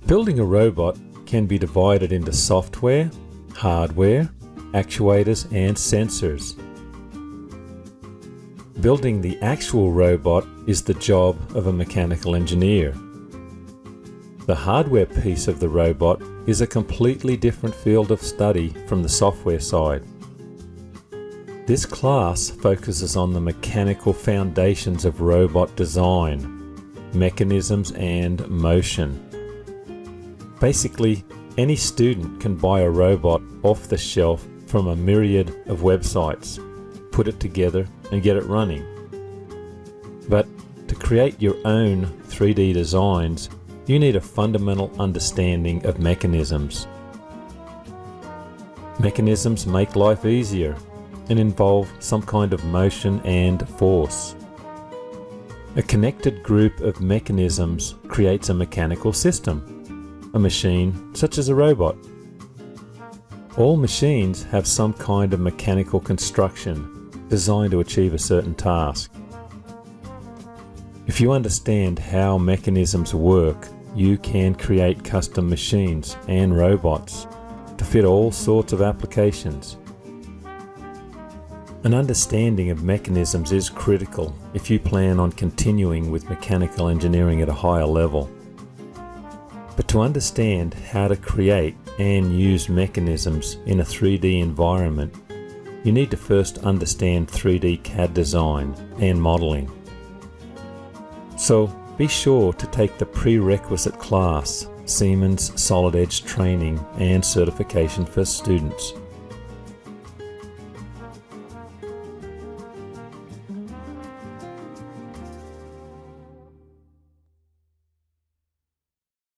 Building a robot can be divided into software, hardware, actuators, and sensors. Building the actual robot is the job of a mechanical engineer. The hardware piece of the robot is a completely different field of study from the software side. This class focuses on the mechanical foundations of robot design, mechanisms, and motion. Basically, any student can buy a robot off the shelf from a myriad of websites, put it together, and get it running. But to create your own 3D designs, you need a fundamental understanding of mechanisms. Mechanisms make life easier and involve some kind of motion and force. A connected group of mechanisms creates a mechanical system, a machine such as a robot. All machines have some kind of mechanical construction designed to achieve a certain task. If you understand how mechanisms work, you can create custom machines and robots to fit all sorts of applications. An understanding of mechanisms is critical if you plan on continuing with mechanical engineering at a higher level. But to understand how to create and use mechanisms in a 3D environment, you need to first understand 3D CAD design and modeling. So be sure to take the prerequisite class, Siemens Solid Edge Training and Certification for Students.